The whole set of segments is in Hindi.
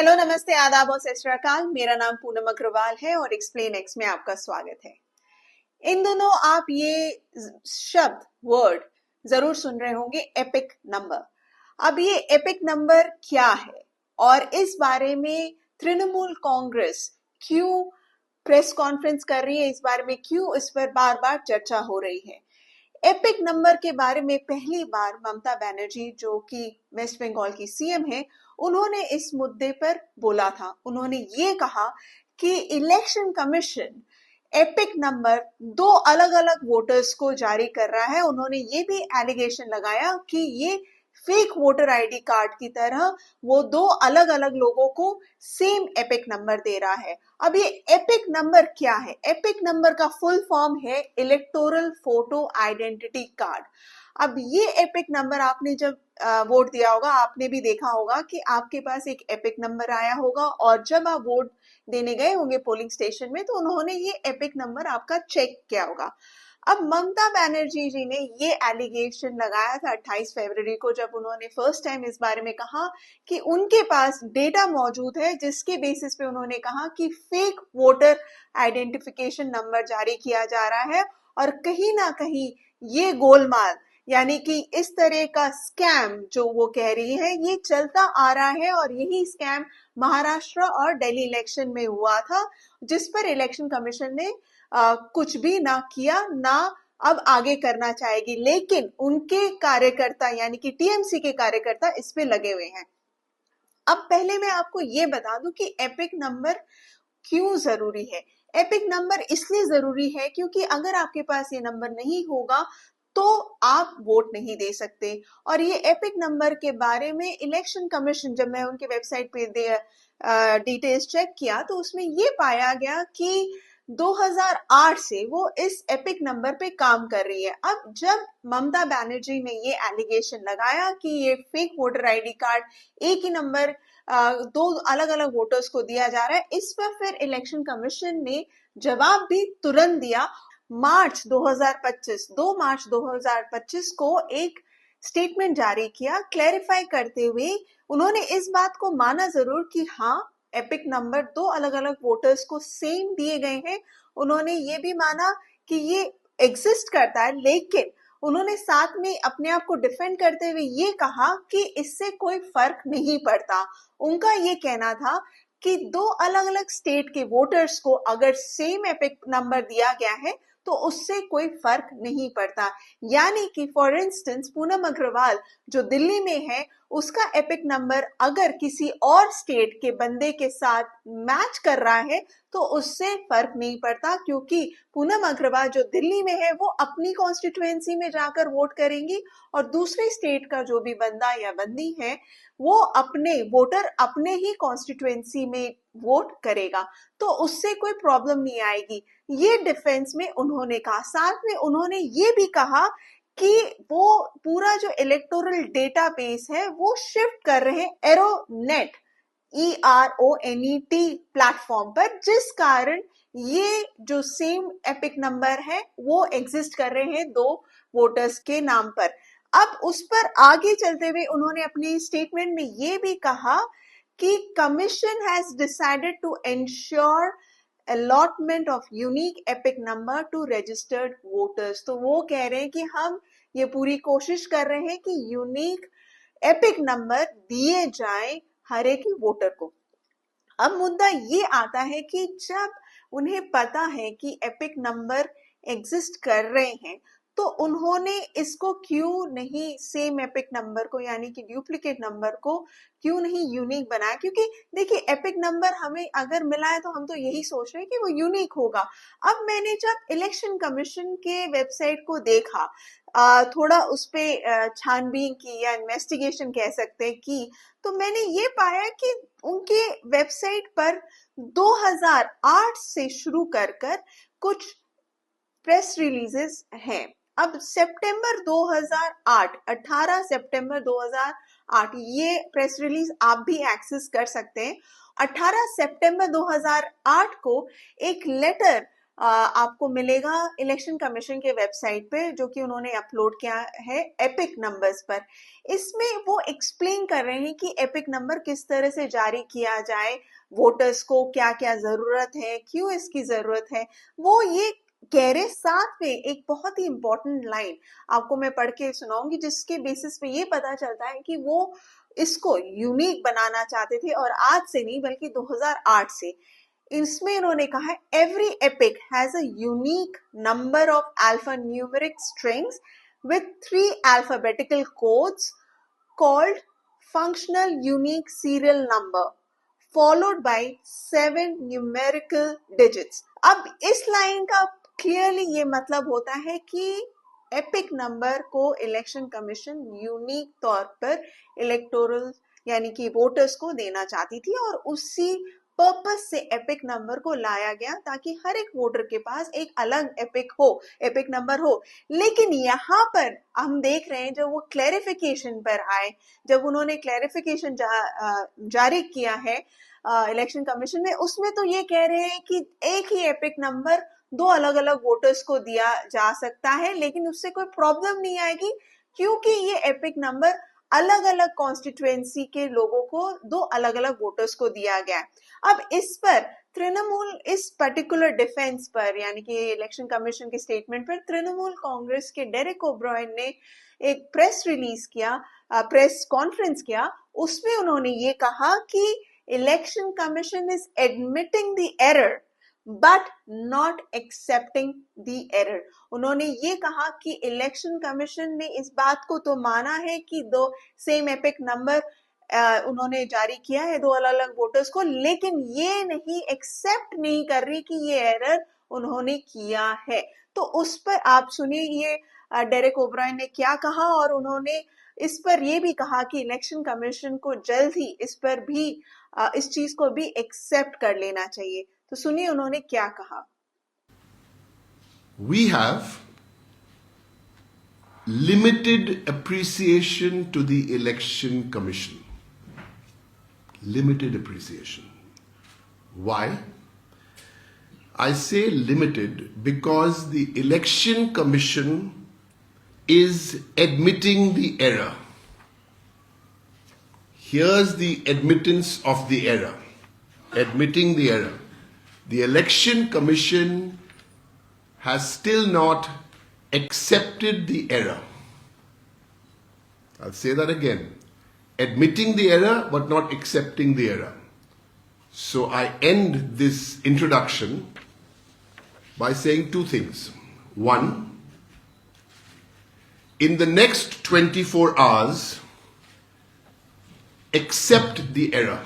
हेलो, नमस्ते, आदाब और सत श्री अकाल। मेरा नाम पूनम अग्रवाल है और एक्सप्लेन एक्स में आपका स्वागत है। इन दोनों आप ये शब्द वर्ड जरूर सुन रहे होंगे, एपिक नंबर। अब ये एपिक नंबर क्या है और इस बारे में तृणमूल कांग्रेस क्यों प्रेस कॉन्फ्रेंस कर रही है, इस बारे में क्यों इस पर बार बार चर्चा हो रही है। एपिक नंबर के बारे में पहली बार ममता बनर्जी, जो कि वेस्ट बंगाल की सीएम है, उन्होंने इस मुद्दे पर बोला था। उन्होंने ये कहा कि इलेक्शन कमीशन एपिक नंबर दो अलग अलग वोटर्स को जारी कर रहा है। उन्होंने ये भी एलिगेशन लगाया कि ये फेक वोटर आईडी कार्ड की तरह वो दो अलग अलग लोगों को सेम एपिक नंबर दे रहा है। अब ये एपिक नंबर क्या है? एपिक नंबर का फुल फॉर्म है इलेक्टोरल फोटो आइडेंटिटी कार्ड। अब ये एपिक नंबर आपने जब वोट दिया होगा, आपने भी देखा होगा कि आपके पास एक एपिक नंबर आया होगा और जब आप वोट देने गए होंगे पोलिंग स्टेशन में तो उन्होंने ये एपिक नंबर आपका चेक किया होगा। अब ममता बनर्जी जी ने ये एलिगेशन लगाया था 28 फरवरी को, जब उन्होंने फर्स्ट टाइम इस बारे में कहा कि उनके पास डेटा मौजूद है जिसके बेसिस पे उन्होंने कहा कि फेक वोटर आइडेंटिफिकेशन नंबर जारी किया जा रहा है और कहीं ना कहीं ये गोलमाल, यानी कि इस तरह का स्कैम जो वो कह रही है, ये चलता आ रहा है। और यही स्कैम महाराष्ट्र और दिल्ली इलेक्शन में हुआ था, जिस पर इलेक्शन कमीशन ने कुछ भी ना किया, ना अब आगे करना चाहेगी। लेकिन उनके कार्यकर्ता यानी कि टीएमसी के कार्यकर्ता इस पे लगे हुए हैं। अब पहले मैं आपको ये बता दूं कि एपिक नंबर क्यों जरूरी है। एपिक नंबर इसलिए जरूरी है क्योंकि अगर आपके पास ये नंबर नहीं होगा तो आप वोट नहीं दे सकते। और ये एपिक नंबर के बारे में इलेक्शन कमीशन, जब मैं उनके वेबसाइट पे डिटेल्स चेक किया तो उसमें ये पाया गया कि 2008 से वो इस एपिक नंबर पे काम कर रही है। अब जब ममता बनर्जी ने ये एलिगेशन लगाया कि ये फेक वोटर आईडी कार्ड एक ही नंबर दो अलग अलग वोटर्स को दिया जा रहा है, इस पर फिर इलेक्शन कमीशन ने जवाब भी तुरंत दिया। 2 मार्च 2025 को एक स्टेटमेंट जारी किया क्लैरिफाई करते हुए। उन्होंने इस बात को माना जरूर कि हाँ, एपिक नंबर दो अलग अलग वोटर्स को सेम दिए गए हैं। उन्होंने ये भी माना कि ये एग्जिस्ट करता है, लेकिन उन्होंने साथ में अपने आप को डिफेंड करते हुए ये कहा कि इससे कोई फर्क नहीं पड़ता। उनका ये कहना था कि दो अलग अलग स्टेट के वोटर्स को अगर सेम एपिक नंबर दिया गया है तो उससे कोई फर्क नहीं पड़ता। यानी कि फॉर इंस्टेंस पूनम अग्रवाल जो दिल्ली में है, उसका एपिक नंबर अगर किसी और स्टेट के बंदे के साथ मैच कर रहा है तो उससे फर्क नहीं पड़ता, क्योंकि पूनम अग्रवाल जो दिल्ली में है वो अपनी कॉन्स्टिट्यूएंसी में जाकर वोट करेंगी और दूसरे स्टेट का जो भी बंदा या बंदी है वो अपने वोटर अपने ही कॉन्स्टिट्यूएंसी में वोट करेगा, तो उससे कोई प्रॉब्लम नहीं आएगी। ये डिफेंस में उन्होंने कहा। साथ में उन्होंने ये भी कहा कि वो पूरा जो इलेक्टोरल डेटाबेस है वो शिफ्ट कर रहे हैं एरोनेट ERONET प्लेटफॉर्म पर, जिस कारण ये जो सेम एपिक नंबर है वो एग्जिस्ट कर रहे हैं दो वोटर्स के नाम पर। अब उस पर आगे चलते हुए उन्होंने अपनी स्टेटमेंट में ये भी कहा कि commission has decided to ensure allotment of unique EPIC number to registered voters. तो वो कह रहे हैं कि हम ये पूरी कोशिश कर रहे हैं कि यूनिक एपिक नंबर दिए जाएं हर एक वोटर को। अब मुद्दा ये आता है कि जब उन्हें पता है कि एपिक नंबर एग्जिस्ट कर रहे हैं तो उन्होंने इसको क्यों नहीं सेम एपिक नंबर को, यानी कि डुप्लीकेट नंबर को क्यों नहीं यूनिक बनाया? क्योंकि देखिए, एपिक नंबर हमें अगर मिला है तो हम तो यही सोच रहे हैं कि वो यूनिक होगा। अब मैंने जब इलेक्शन कमीशन के वेबसाइट को देखा, थोड़ा उस पे छानबीन की या इन्वेस्टिगेशन कह सकते हैं की, तो मैंने ये पाया कि उनके वेबसाइट पर 2008 से शुरू कर कुछ प्रेस रिलीजेस हैं। अब सितंबर 2008, 18 सितंबर 2008 ये प्रेस रिलीज आप भी एक्सेस कर सकते हैं। 18 सितंबर 2008 को एक लेटर आपको मिलेगा इलेक्शन कमीशन के वेबसाइट पे, जो कि उन्होंने अपलोड किया है एपिक नंबर्स पर। इसमें वो एक्सप्लेन कर रहे हैं कि एपिक नंबर किस तरह से जारी किया जाए, वोटर्स को क्या क्या जरूरत है, क्यों इसकी जरूरत है, वो ये कह रहे। साथ में एक बहुत ही इंपॉर्टेंट लाइन आपको मैं पढ़ के सुनाऊंगी, जिसके बेसिस पे ये पता चलता है कि वो इसको यूनिक बनाना चाहते थे, और आज से नहीं बल्कि 2008 से। इसमें इन्होंने कहा है every epic has a unique number of alpha numeric strings with 3 alphabetical codes called functional unique serial number followed by 7 numerical digits। अब इस लाइन का क्लियरली ये मतलब होता है कि एपिक नंबर को इलेक्शन कमीशन यूनिक तौर पर इलेक्टोरल यानी कि वोटर्स को देना चाहती थी, और उसी पर्पस से एपिक नंबर को लाया गया ताकि हर एक वोटर के पास एक अलग एपिक नंबर हो। लेकिन यहाँ पर हम देख रहे हैं, जब वो क्लैरिफिकेशन पर आए, जब उन्होंने क्लैरिफिकेशन जारी किया है इलेक्शन कमीशन ने, उसमें तो ये कह रहे हैं कि एक ही एपिक नंबर 2 अलग अलग वोटर्स को दिया जा सकता है, लेकिन उससे कोई प्रॉब्लम नहीं आएगी, क्योंकि ये एपिक नंबर अलग अलग कॉन्स्टिट्यूएंसी के लोगों को 2 अलग अलग वोटर्स को दिया गया है। अब इस पर तृणमूल, इस पर्टिकुलर डिफेंस पर यानी कि इलेक्शन कमीशन के स्टेटमेंट पर तृणमूल कांग्रेस के डेरेक ओब्रायन ने एक प्रेस रिलीज किया, प्रेस कॉन्फ्रेंस किया। उसमें उन्होंने ये कहा कि election commission is admitting the error but not accepting the error. उन्होंने ये कहा कि इलेक्शन कमीशन ने इस बात को तो माना है कि 2 सेम एपिक नंबर उन्होंने जारी किया है 2 अलग अलग वोटर्स को, लेकिन ये नहीं एक्सेप्ट नहीं कर रही कि ये एरर उन्होंने किया है। तो उस पर आप सुनिए ये डेरेक ओब्रायन ने क्या कहा, और उन्होंने इस पर ये भी कहा कि इलेक्शन कमीशन को जल्द ही इस पर भी इस चीज को भी एक्सेप्ट कर लेना चाहिए। तो सुनिए उन्होंने क्या कहा। We have limited appreciation to the Election Commission. Limited appreciation. Why? I say limited because the Election Commission is admitting the error. Here's the admittance of the error. Admitting the error. The Election Commission has still not accepted the error. I'll say that again. Admitting the error but not accepting the error. So I end this introduction by saying 2 things. 1, in the next 24 hours, accept the error.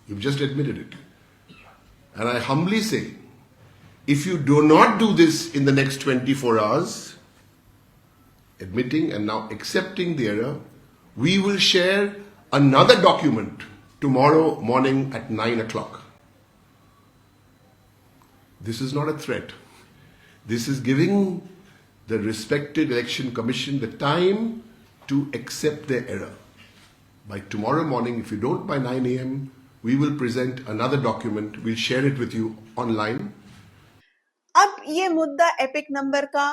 You've just admitted it. And I humbly say, if you do not do this in the next 24 hours, admitting and now accepting the error, we will share another document tomorrow morning at 9 o'clock. This is not a threat. This is giving the respected Election Commission the time to accept their error. By tomorrow morning, if you don't by 9 a.m., we will present another document. We'll share it with you online. अब ये मुद्दा एपिक नंबर का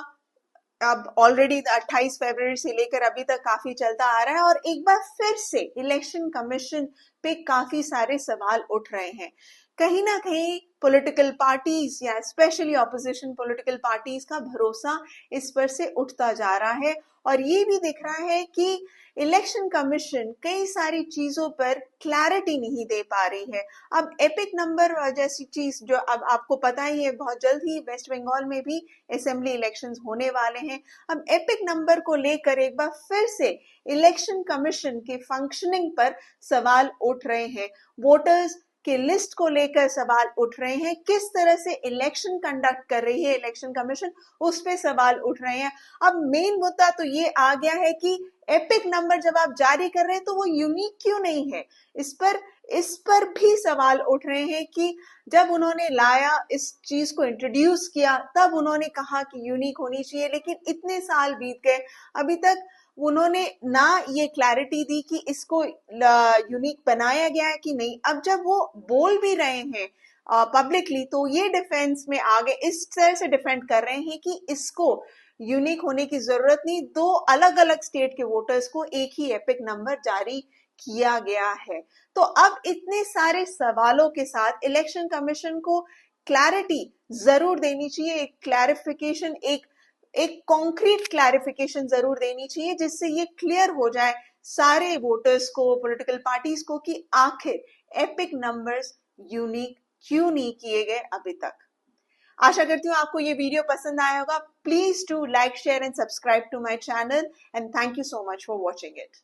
अब ऑलरेडी 28 फरवरी से लेकर अभी तक काफी चलता आ रहा है, और एक बार फिर से इलेक्शन कमीशन पे काफी सारे सवाल उठ रहे हैं। कहीं ना कहीं पॉलिटिकल पार्टीज या स्पेशली ऑपोजिशन पॉलिटिकल पार्टीज का भरोसा इस पर से उठता जा रहा है, और ये भी दिख रहा है कि इलेक्शन कमीशन कई सारी चीजों पर क्लैरिटी नहीं दे पा रही है। अब एपिक नंबर जैसी चीज जो अब आपको पता ही है, बहुत जल्द ही वेस्ट बंगाल में भी असेंबली इलेक्शंस होने वाले हैं। अब एपिक नंबर को लेकर एक बार फिर से इलेक्शन कमीशन के फंक्शनिंग पर सवाल उठ रहे हैं, वोटर्स के लिस्ट को लेकर सवाल उठ रहे हैं, किस तरह से इलेक्शन कंडक्ट कर रही है इलेक्शन कमीशन, उस पे सवाल उठ रहे हैं। अब मेन मुद्दा तो ये आ गया है कि एपिक नंबर जब आप जारी कर रहे हैं तो वो यूनिक क्यों नहीं है। इस पर भी सवाल उठ रहे हैं कि जब उन्होंने लाया, इस चीज को इंट्रोड्यूस किया, तब उन्होंने कहा कि यूनिक होनी चाहिए, लेकिन इतने साल बीत गए, अभी तक उन्होंने ना ये क्लैरिटी दी कि इसको यूनिक बनाया गया है कि नहीं। अब जब वो बोल भी रहे हैं पब्लिकली, तो ये डिफेंस में आगे इस तरह से डिफेंड कर रहे हैं कि इसको यूनिक होने की जरूरत नहीं, दो अलग अलग स्टेट के वोटर्स को एक ही एपिक नंबर जारी किया गया है। तो अब इतने सारे सवालों के साथ इलेक्शन कमीशन को क्लैरिटी जरूर देनी चाहिए, एक क्लैरिफिकेशन, एक कॉन्क्रीट क्लैरिफिकेशन जरूर देनी चाहिए, जिससे ये क्लियर हो जाए सारे वोटर्स को, पॉलिटिकल पार्टीज को, कि आखिर एपिक नंबर्स यूनिक क्यों नहीं किए गए अभी तक। आशा करती हूँ आपको ये वीडियो पसंद आया होगा। Please do like, share and subscribe to my channel, and thank you so much for watching it.